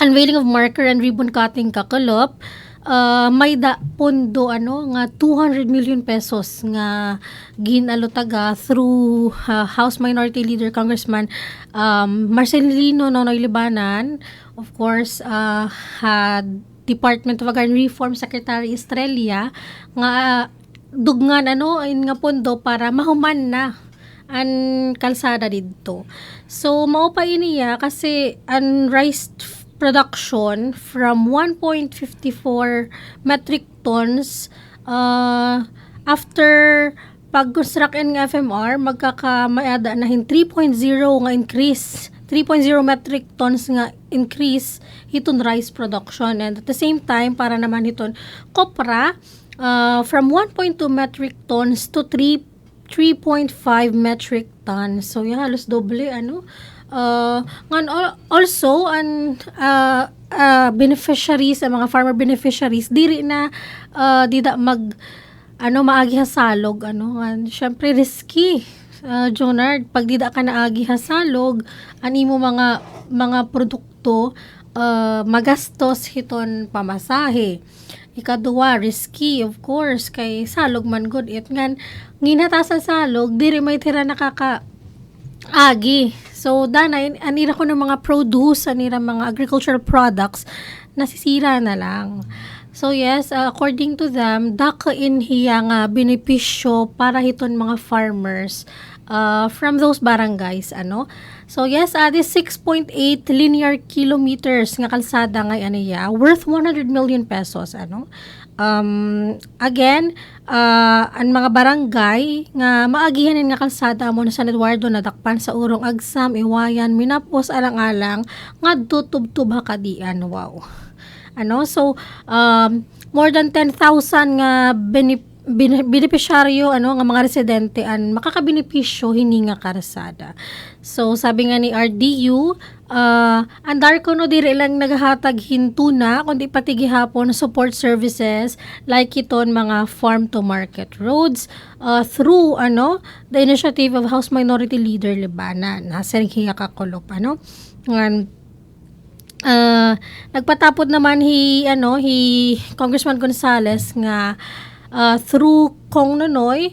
unveiling of marker and ribbon cutting kakulop, may da pondo nga 200 million pesos nga ginalutaga through House Minority Leader Congressman Marcelino Nonoy Libanan, of course Department of Agrarian Reform Secretary Estrella nga dugngan in nga pondo para mahuman na an kalsada didto. So mao pa iniya kasi an rice production from 1.54 metric tons after pag-construct ng FMR magkakamayada na 3.0 nga increase, 3.0 metric tons nga increase hiton rice production, and at the same time para naman hiton kopra from 1.2 metric tons to 3.5 metric tons. So halos doble also an beneficiaries, ang mga farmer beneficiaries diri na dida maagi hasalog syempre risky, Jonard, pag dida ka naagi hasalog ani mo mga produkto magastos hiton pamasahe. Ikaduwa, risky, of course, kay salog man good it. Nginatasan salog, diri may tira nakakaagi. So, danay, anira ko ng mga produce, anira mga agricultural products, nasisira na lang. So, yes, according to them, dakain hiya nga benepisyo para hiton mga farmers from those barangays, So, yes, this 6.8 linear kilometers nga kalsada nga worth 100 million pesos, Again, ang mga barangay nga maagihan nga kalsada mo na San Eduardo nadakpan sa Urong Agsam, Iwayan, Minapos, alang-alang nga tutub-tub hakadian. Wow. So, more than 10,000 nga benepisyaryo nga mga residente an makakabenepisyo hini nga karsada. So sabi nga ni RDU, andar ko no diri lang nagahatag hintuna kundi pati gihapon support services like iton mga farm to market roads through the initiative of House Minority Leader Libanan. Nasering hiya kakulop nagpatapod naman hi Congressman Gonzales nga through Kong Nonoy,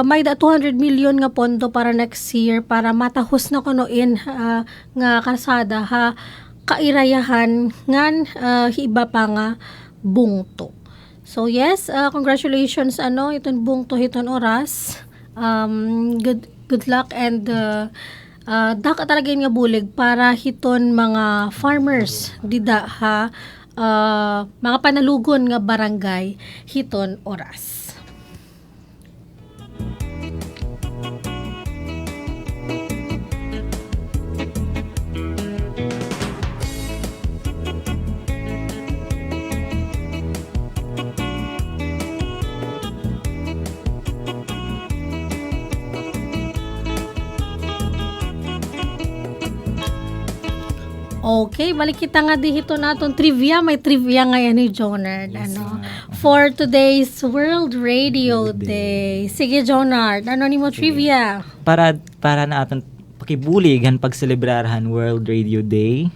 may 200 million nga pondo para next year para matahos na kunoin nga kalsada kairayahan ngan iba pa nga bungto. So yes, congratulations iton bungto hiton oras. Good luck and daka talaga nga bulig para hiton mga farmers dida mga panalugon nga barangay hiton oras. Okay, balik kita nga dito naton trivia. May trivia ngayon ni Jonard. For today's World Radio Day. Sige, Jonard, ni mo trivia? Para na aton pakibuligan pag-celebrarahan World Radio Day.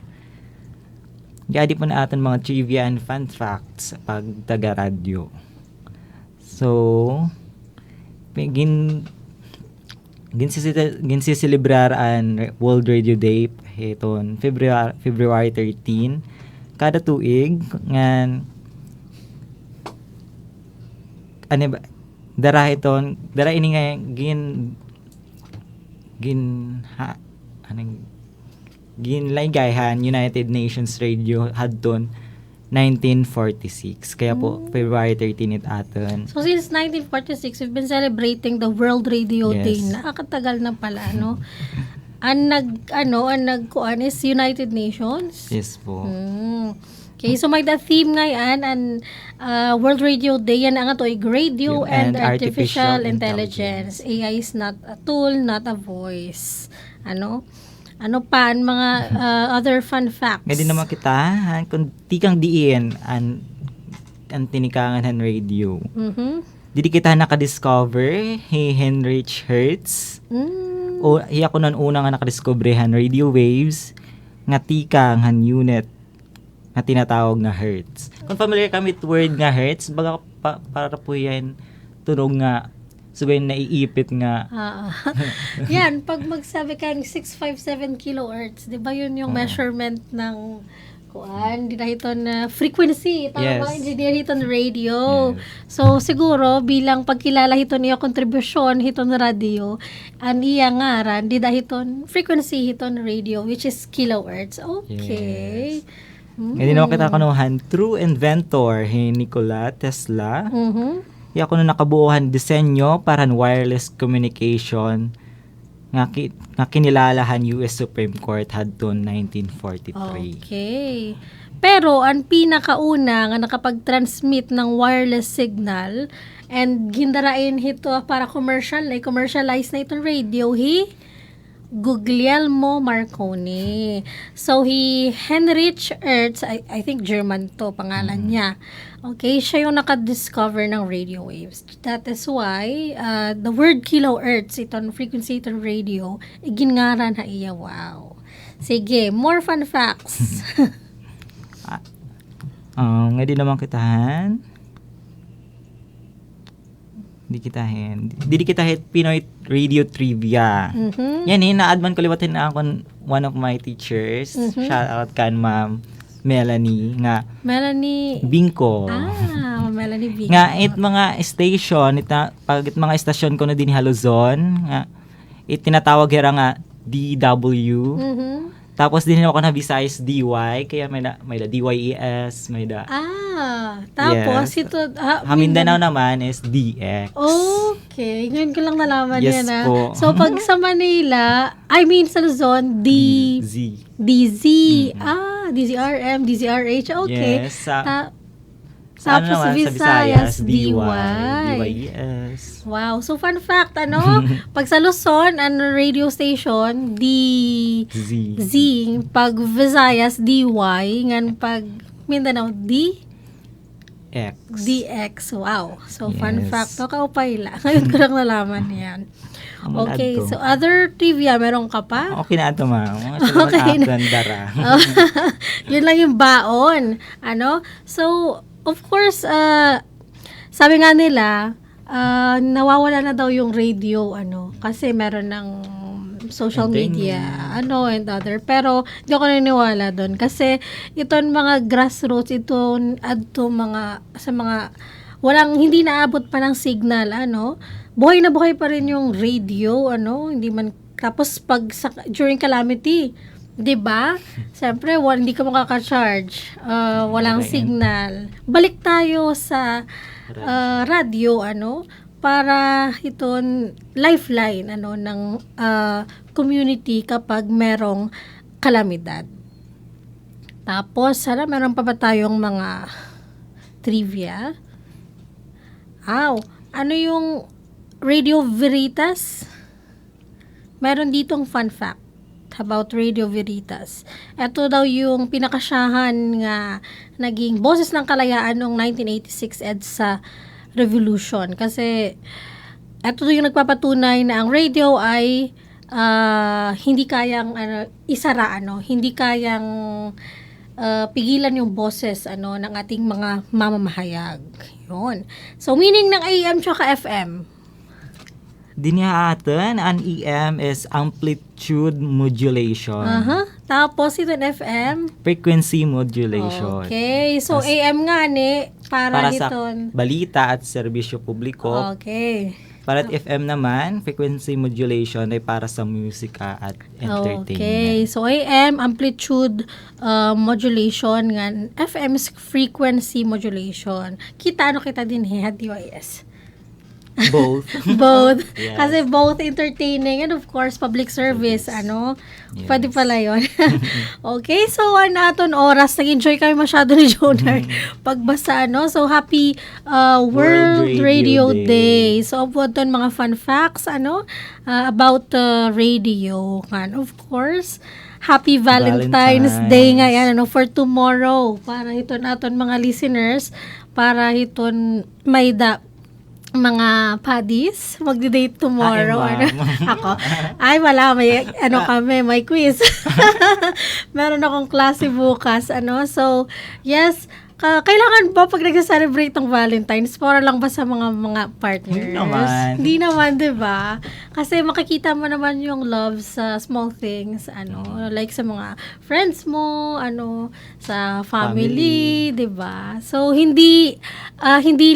Gadi po na aton mga trivia and fun facts pag taga-radyo. So, ginsiselebraraan World Radio Day hiton February 13 kada tuig ngan dara ini nga ginlaygayhan United Nations Radio hadton 1946. Kaya po, February 13 it aton. So, since 1946, we've been celebrating the World Radio Day. Nakakatagal na pala, Ang nagkuan is United Nations? Yes po. Okay, so may the theme ngayon, and World Radio Day, yan nga to, radio and artificial intelligence. AI is not a tool, not a voice. Ano pa ang mga other fun facts? Nga din naman kita, kung tikang diin ang tinikangan ng radio. Didi kita nakadiscover, Heinrich Hertz. O iya ko nun una nga nakadiscoveryhan radio waves nga tikang han unit na tinatawag na hertz. Kung familiar kami with word nga hertz, baga para po yan tunog nga sabay naiipit nga. Yan, pag magsabi kang 657 kilohertz, di ba yun yung measurement ng kuan, di na hiton frequency, tama ba? Engineer hiton radio. So, siguro, bilang pagkilala hiton niya kontribusyon hiton radio, ang iya ngaran, di na hiton frequency hiton radio, which is kilohertz. Okay. Ngayon naman kita kanuhan, true inventor, Nikola Tesla. Iya ko na nakabuuhan disenyo para wireless communication nga kinilalahan US Supreme Court hadton 1943. Okay. Pero ang pinakauna nga nakapag-transmit ng wireless signal and gindarain hito para commercialize na itong radio, Guglielmo Marconi. So, Heinrich Hertz, I think German to, pangalan niya. Okay, siya yung naka-discover ng radio waves. That is why, the word kilohertz, itong frequency, itong radio, gingaran na iya. Wow. Sige, more fun facts. Nga di naman kitahan. Di kitahin Pinoy Radio Trivia. Yan na-adman ko liwatin na ako one of my teachers. Shout out kan Ma'am Melanie Bingko. Melanie Bingko. Nga mga station, pag mga station ko na din Luzon, nga tinatawag nga DW. Tapos din ako na Visayas DY, kaya may da DYES, may da. Tapos ito Mindanao naman is DX. Okay, ngayon ko lang nalaman yan po. So pag sa Manila, sa Luzon, DZ. DZRM, DZRH, okay. Yes, tapos sa Visayas, DYES. Wow, so fun fact, pag sa Luzon, radio station, DZ. Pag Visayas, DY, ngan pag Mindanao, DX. Wow. So, fun fact. Kaupay lang. Ngayon ko lang nalaman yan. Okay. So, other trivia, meron ka pa? Okay na ito, ma'am. Okay na. Yun lang yung baon. So, of course, sabi nga nila, nawawala na daw yung radio, kasi meron ng social media, and other. Pero, di ako naniniwala doon. Kasi, itong mga grassroots, sa mga, hindi naabot pa ng signal, buhay na buhay pa rin yung radio, hindi man, tapos, during calamity, diba? Siyempre, hindi ka makaka-charge, walang signal. Balik tayo sa, radio, para iton lifeline ng community kapag merong kalamidad. Tapos meron pa ba tayong mga trivia? Ano yung Radio Veritas? Meron ditong fun fact about Radio Veritas. Ito daw yung pinakasyahan nga naging Boses ng Kalayaan noong 1986 EDSA Revolution. Kasi ito yung nagpapatunay na ang radio ay hindi kayang isara, hindi kayang pigilan yung boses ng ating mga mamamahayag. Yun. So, meaning ng AM tsaka FM? Dinihaatan, ang EM is amplitude modulation. Tapos, ito FM? Frequency modulation. Okay. So, AM nga para sa hiton balita at serbisyo publiko. Okay. Para at FM naman, frequency modulation ay para sa musika at entertainment. Okay. So, AM, amplitude modulation. FM is frequency modulation. Kita din DYS? Both. Yes. Kasi both entertaining and of course public service, Yes. Pwede pala yun. Okay, so aton oras, nag-enjoy kami masyado ni Jonar pagbasa, So happy World Radio Day. So about doon mga fun facts, about radio. And of course, Happy Valentine's Day ngayon, for tomorrow. Para iton aton mga listeners, para iton may mga paddies, magdi-date tomorrow. Hi, Ano? ma'am. Ako. Ay, wala. May quiz. Meron akong klase bukas. So, yes, kailangan ba pag nag-celebrate ng Valentine's, para lang ba sa mga partners? Hindi naman, di ba? Kasi makikita mo naman yung love sa small things, like sa mga friends mo, sa family. Di ba? So, hindi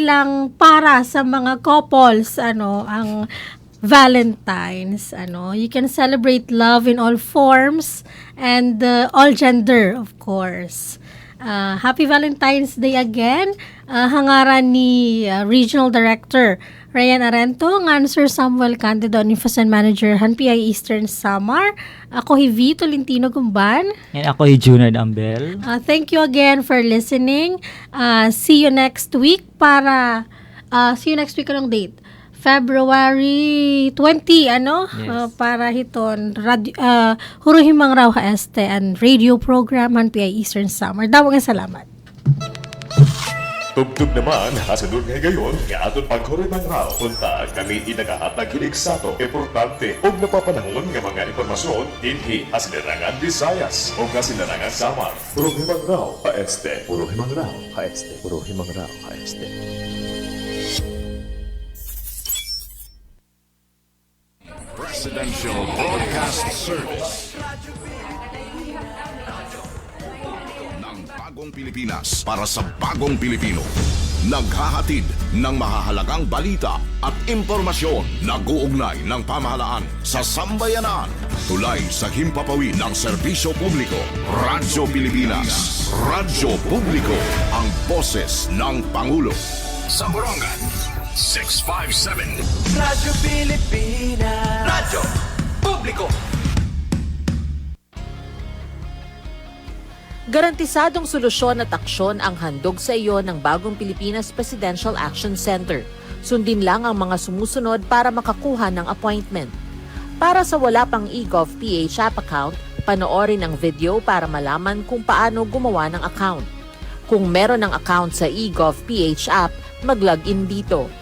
lang para sa mga couples, ang Valentine's, you can celebrate love in all forms and all gender, of course. Happy Valentine's Day again. Hangaran ni Regional Director Ryan Arento, ng Sir Samuel Candido, Enforcement Manager, PI Eastern Samar. Ako hi Tolentino Gumban. And ako Junard Ambel. Thank you again for listening. See you next week see you next week anong date? February 20, Yes. para hiton Huruhimang Raw Este and radio program PI Eastern Summer. Dawang salamat. Tugtog naman, hasunod ngayon, nga aton paghurimang raw. Punta kami inagahatag hilig sa to. Importante, o napapanahon nga mga informasyon, dinhi Hasilarangan Visayas o Hasilarangan Samar. Huruhimang raw, Este. Huruhimang raw, Este. Huruhimang raw, Este. Presidential Broadcast Service ng Bagong Pilipinas para sa Bagong Pilipino. Naghahatid ng mahahalagang balita at impormasyon na guugnay ng pamahalaan sa sambayanan. Tulay sa himpapawid ng serbisyo publiko. Radyo Pilipinas. Radyo Publiko. Ang boses ng Pangulo. Sa Borongan, 657. Radyo Pilipinas. Radyo Publiko. Garantisadong solusyon at aksyon ang handog sa iyo ng Bagong Pilipinas Presidential Action Center. Sundin lang ang mga sumusunod para makakuha ng appointment. Para sa wala pang eGov PH app account, panoorin ang video para malaman kung paano gumawa ng account. Kung meron ng account sa eGov PH app, mag-login dito.